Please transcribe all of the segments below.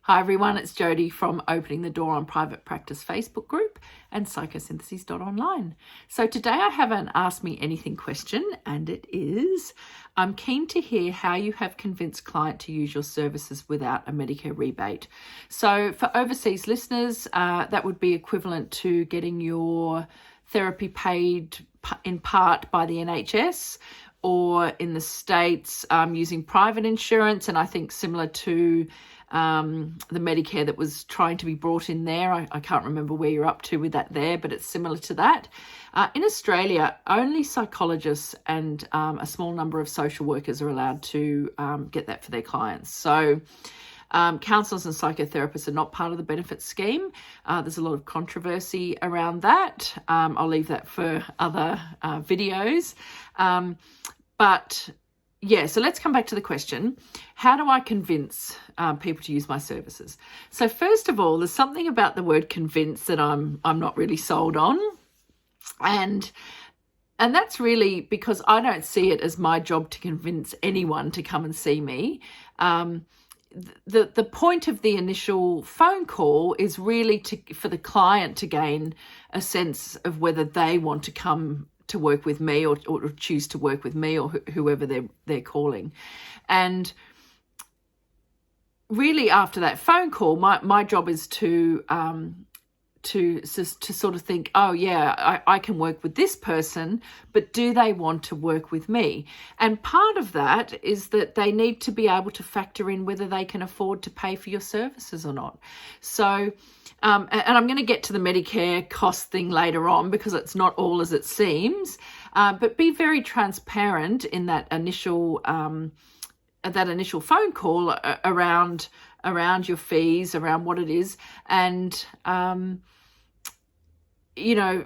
Hi everyone, it's Jodie from Opening the Door on Private Practice Facebook group and psychosynthesis.online. So today I have an Ask Me Anything question, and it is, I'm keen to hear how you have convinced client to use your services without a Medicare rebate. So for overseas listeners, that would be equivalent to getting your therapy paid in part by the NHS, or in the States using private insurance, and I think similar to the Medicare that was trying to be brought in there. I can't remember where you're up to with that there, but it's similar to that. In Australia, only psychologists and a small number of social workers are allowed to get that for their clients. So counsellors and psychotherapists are not part of the benefit scheme. There's a lot of controversy around that. I'll leave that for other videos. But yeah, so let's come back to the question. How do I convince people to use my services? So first of all, there's something about the word convince that I'm not really sold on. And that's really because I don't see it as my job to convince anyone to come and see me. The point of the initial phone call is really for the client to gain a sense of whether they want to come to work with me or choose to work with me or whoever they're calling. And really after that phone call, my job is to sort of think, oh yeah, I can work with this person, but do they want to work with me? And part of that is that they need to be able to factor in whether they can afford to pay for your services or not. So and I'm going to get to the Medicare cost thing later on because it's not all as it seems, but be very transparent in that initial phone call around your fees, around what it is. And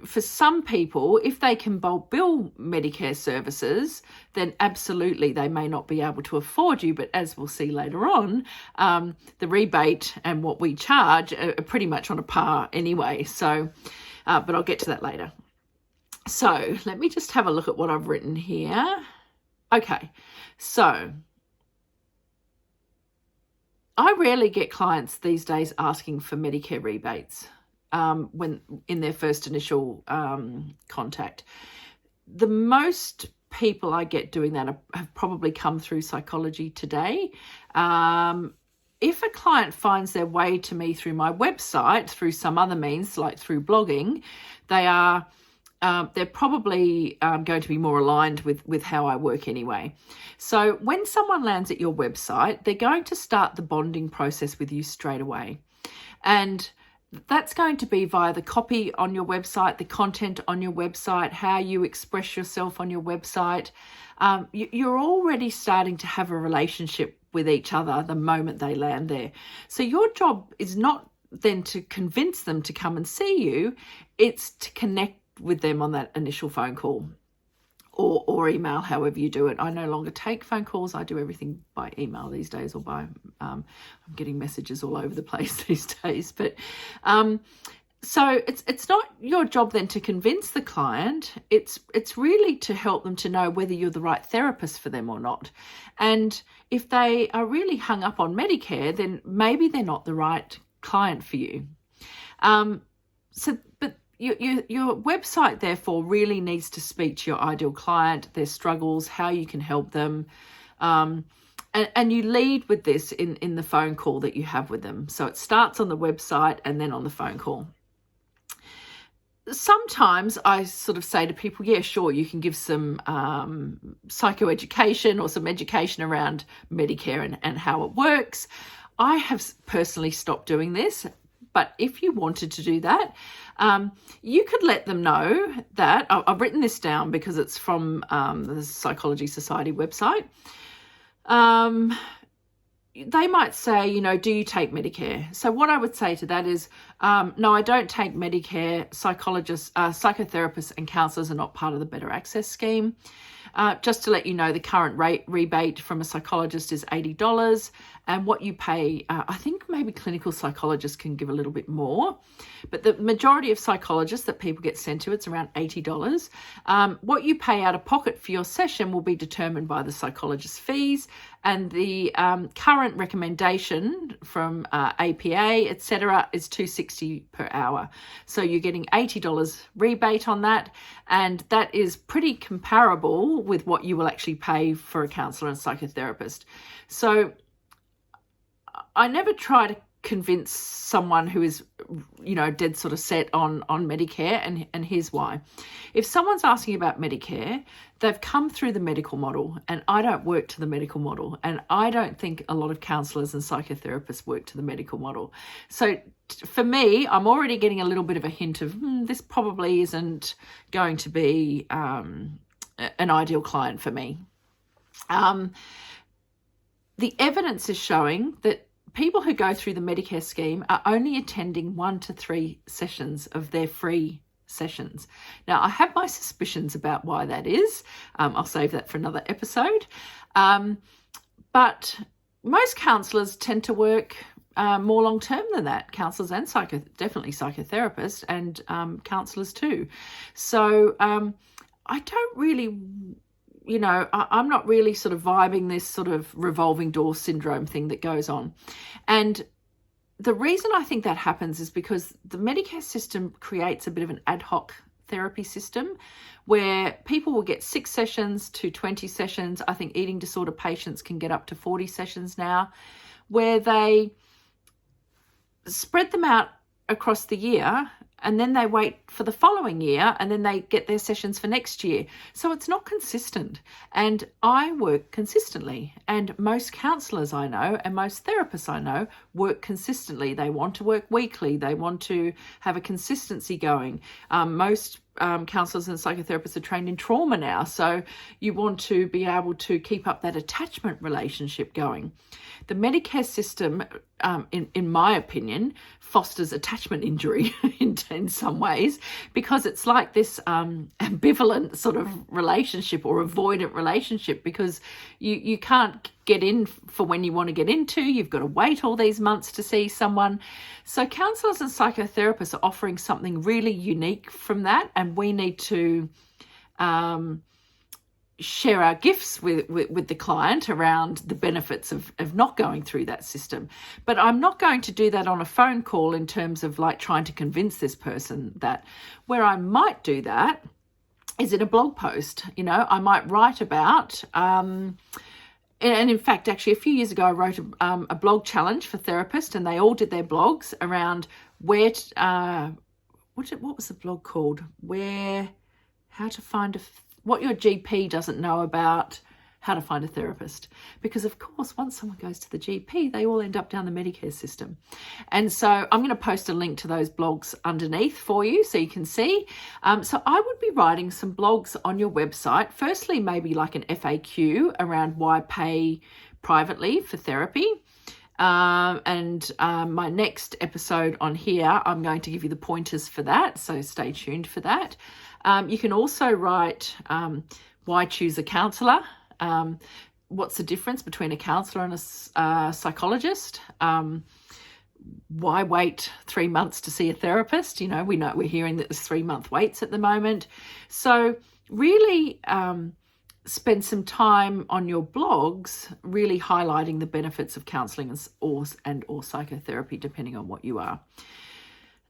for some people, if they can bulk bill Medicare services, then absolutely they may not be able to afford you. But as we'll see later on, the rebate and what we charge are pretty much on a par anyway. So, but I'll get to that later. So let me just have a look at what I've written here. Okay, so I rarely get clients these days asking for Medicare rebates. When in their first initial contact. The most people I get doing that have probably come through Psychology Today. If a client finds their way to me through my website, through some other means, like through blogging, they're probably going to be more aligned with how I work anyway. So when someone lands at your website, they're going to start the bonding process with you straight away. And that's going to be via the copy on your website, the content on your website, how you express yourself on your website. You're already starting to have a relationship with each other the moment they land there. So your job is not then to convince them to come and see you, it's to connect with them on that initial phone call or email, however you do it. I no longer take phone calls. I do everything by email these days, or by, I'm getting messages all over the place these days. But so it's not your job then to convince the client. It's really to help them to know whether you're the right therapist for them or not. And if they are really hung up on Medicare, then maybe they're not the right client for you. But your website, therefore, really needs to speak to your ideal client, their struggles, how you can help them. And you lead with this in the phone call that you have with them. So it starts on the website and then on the phone call. Sometimes I sort of say to people, yeah, sure, you can give some psychoeducation or some education around Medicare and how it works. I have personally stopped doing this. But if you wanted to do that, you could let them know that, I've written this down because it's from the Psychology Society website. They might say, do you take Medicare? So what I would say to that is, no, I don't take Medicare. Psychologists, psychotherapists and counsellors are not part of the Better Access scheme. Just to let you know, the current rebate from a psychologist is $80, and what you pay, I think maybe clinical psychologists can give a little bit more, but the majority of psychologists that people get sent to, it's around $80. What you pay out of pocket for your session will be determined by the psychologist's fees, and the current recommendation from APA, etc., is $260 per hour. So you're getting $80 rebate on that, and that is pretty comparable with what you will actually pay for a counsellor and psychotherapist. So I never try to convince someone who is, dead sort of set on Medicare, and here's why. If someone's asking about Medicare, they've come through the medical model, and I don't work to the medical model, and I don't think a lot of counsellors and psychotherapists work to the medical model. So for me, I'm already getting a little bit of a hint of this probably isn't going to be an ideal client for me. The evidence is showing that people who go through the Medicare scheme are only attending 1 to 3 sessions of their free sessions. Now, I have my suspicions about why that is. I'll save that for another episode. But most counsellors tend to work more long-term than that. Counsellors and definitely psychotherapists, and counsellors too. So I don't really... I'm not really sort of vibing this sort of revolving door syndrome thing that goes on. And the reason I think that happens is because the Medicare system creates a bit of an ad hoc therapy system where people will get 6 sessions to 20 sessions. I think eating disorder patients can get up to 40 sessions now, where they spread them out across the year, and then they wait for the following year, and then they get their sessions for next year. So it's not consistent. And I work consistently, and most counsellors I know and most therapists I know work consistently. They want to work weekly. They want to have a consistency going. Most counsellors and psychotherapists are trained in trauma now, so you want to be able to keep up that attachment relationship going. The Medicare system, in my opinion, fosters attachment injury in some ways, because it's like this ambivalent sort of relationship or avoidant relationship, because you can't get in for when you want to get into. You've got to wait all these months to see someone. So counsellors and psychotherapists are offering something really unique from that, and we need to share our gifts with the client around the benefits of not going through that system. But I'm not going to do that on a phone call in terms of like trying to convince this person that. Where I might do that is in a blog post. I might write about, and in fact, actually a few years ago, I wrote a blog challenge for therapists, and they all did their blogs around where, what was the blog called? How to find what your GP doesn't know about how to find a therapist. Because of course, once someone goes to the GP, they all end up down the Medicare system. And so I'm going to post a link to those blogs underneath for you so you can see. So I would be writing some blogs on your website. Firstly, maybe like an FAQ around why pay privately for therapy. And my next episode on here, I'm going to give you the pointers for that. So stay tuned for that. You can also write why choose a counsellor. What's the difference between a counsellor and a psychologist? Why wait 3 months to see a therapist? We're hearing that there's 3-month waits at the moment. So really spend some time on your blogs really highlighting the benefits of counselling or psychotherapy, depending on what you are.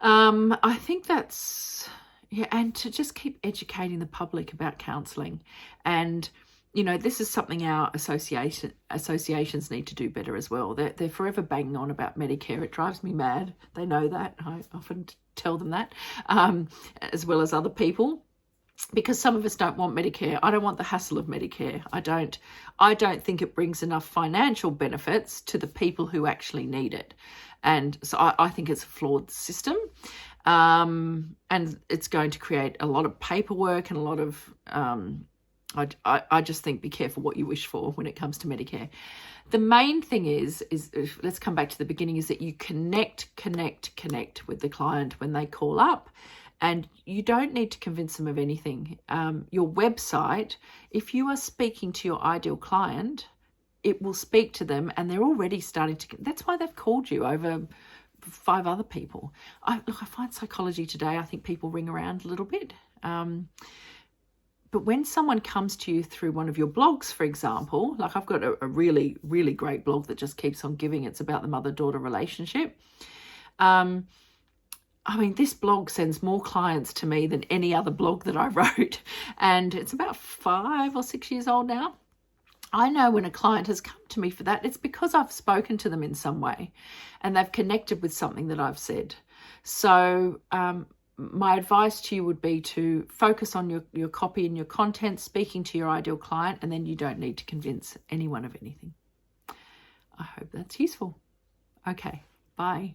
I think that's... Yeah, and to just keep educating the public about counselling. And, this is something our associations need to do better as well. They're forever banging on about Medicare. It drives me mad. They know that. I often tell them that, as well as other people, because some of us don't want Medicare. I don't want the hassle of Medicare. I don't think it brings enough financial benefits to the people who actually need it. And so I think it's a flawed system. And it's going to create a lot of paperwork and a lot of, I just think be careful what you wish for when it comes to Medicare. The main thing is let's come back to the beginning, is that you connect with the client when they call up, And you don't need to convince them of anything. Your website, if you are speaking to your ideal client, it will speak to them, and they're already starting to. That's why they've called you over 5 other people. I find psychology today, I think people ring around a little bit. But when someone comes to you through one of your blogs, for example, like I've got a really, really great blog that just keeps on giving. It's about the mother-daughter relationship. I mean, this blog sends more clients to me than any other blog that I wrote. And it's about 5 or 6 years old now. I know when a client has come to me for that, it's because I've spoken to them in some way and they've connected with something that I've said. So my advice to you would be to focus on your copy and your content, speaking to your ideal client, and then you don't need to convince anyone of anything. I hope that's useful. Okay, bye.